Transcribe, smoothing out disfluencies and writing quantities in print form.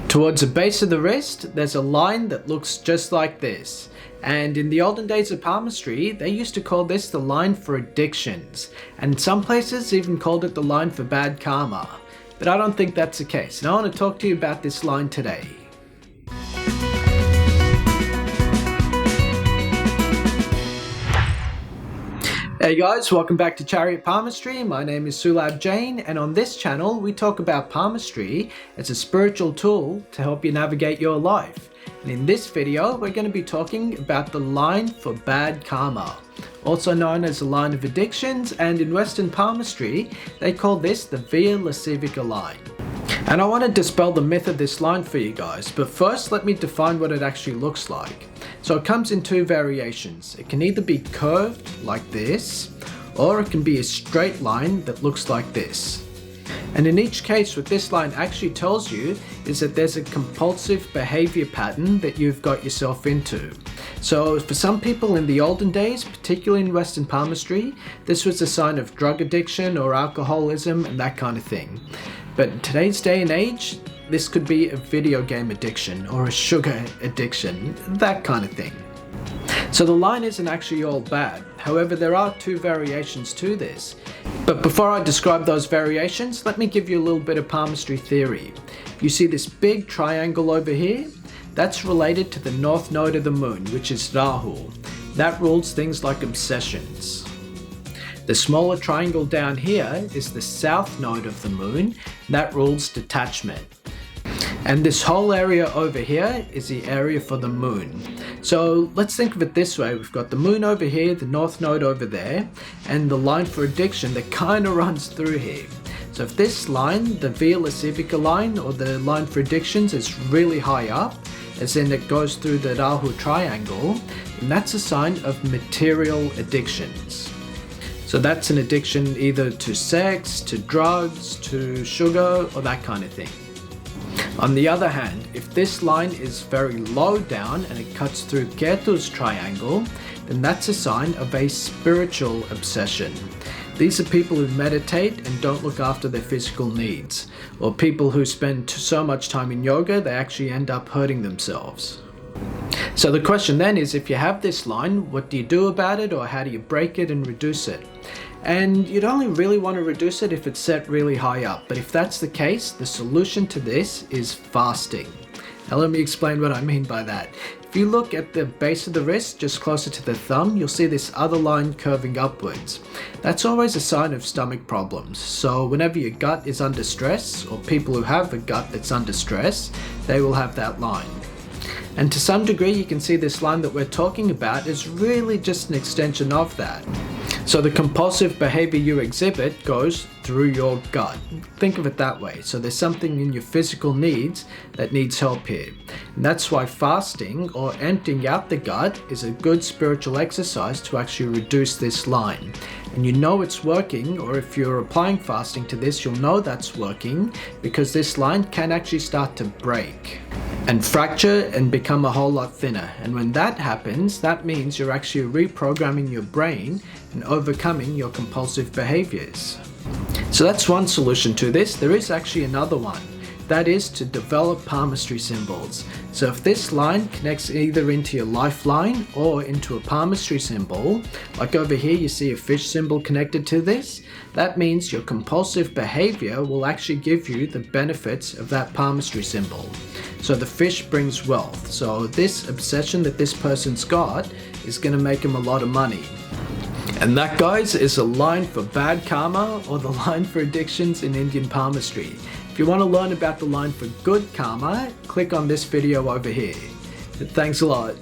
Towards the base of the wrist, there's a line that looks just like this. And in the olden days of palmistry, they used to call this the line for addictions. And some places even called it the line for bad karma. But I don't think that's the case, and I want to talk to you about this line today. Hey guys, welcome back to Chariot Palmistry. My name is Sulabh Jain, and on this channel we talk about palmistry as a spiritual tool to help you navigate your life. And in this video we're going to be talking about the line for bad karma, also known as the line of addictions, and in Western palmistry they call this the Via Lascivia line. And I want to dispel the myth of this line for you guys, but first let me define what it actually looks like. So it comes in two variations. It can either be curved like this, or it can be a straight line that looks like this. And in each case, what this line actually tells you is that there's a compulsive behavior pattern that you've got yourself into. So for some people in the olden days, particularly in Western palmistry, this was a sign of drug addiction or alcoholism and that kind of thing. But in today's day and age, this could be a video game addiction or a sugar addiction, that kind of thing. So the line isn't actually all bad. However, there are two variations to this. But before I describe those variations, let me give you a little bit of palmistry theory. You see this big triangle over here? That's related to the north node of the moon, which is Rahu. That rules things like obsessions. The smaller triangle down here is the south node of the moon. That rules detachment. And this whole area over here is the area for the moon. So let's think of it this way. We've got the moon over here, the north node over there, and the line for addiction that kind of runs through here. So if this line, the Via Lascivia line, or the line for addictions, is really high up, as in it goes through the Rahu triangle, then that's a sign of material addictions. So that's an addiction either to sex, to drugs, to sugar, or that kind of thing. On the other hand, if this line is very low down and it cuts through Ketu's triangle, then that's a sign of a spiritual obsession. These are people who meditate and don't look after their physical needs, or people who spend so much time in yoga they actually end up hurting themselves. So the question then is, if you have this line, what do you do about it, or how do you break it and reduce it? And you'd only really want to reduce it if it's set really high up, but if that's the case, the solution to this is fasting. Now let me explain what I mean by that. If you look at the base of the wrist, just closer to the thumb, you'll see this other line curving upwards. That's always a sign of stomach problems. So whenever your gut is under stress, or people who have a gut that's under stress, they will have that line. And to some degree, you can see this line that we're talking about is really just an extension of that. So the compulsive behavior you exhibit goes through your gut. Think of it that way. So there's something in your physical needs that needs help here. And that's why fasting or emptying out the gut is a good spiritual exercise to actually reduce this line. And you know it's working, or if you're applying fasting to this, you'll know that's working because this line can actually start to break and fracture and become a whole lot thinner. And when that happens, that means you're actually reprogramming your brain and overcoming your compulsive behaviors. So that's one solution to this. There is actually another one. That is to develop palmistry symbols. So if this line connects either into your lifeline or into a palmistry symbol, like over here you see a fish symbol connected to this, that means your compulsive behavior will actually give you the benefits of that palmistry symbol. So the fish brings wealth. So this obsession that this person's got is going to make him a lot of money. And that, guys, is a line for bad karma, or the line for addictions in Indian palmistry. If you want to learn about the line for good karma, click on this video over here. Thanks a lot.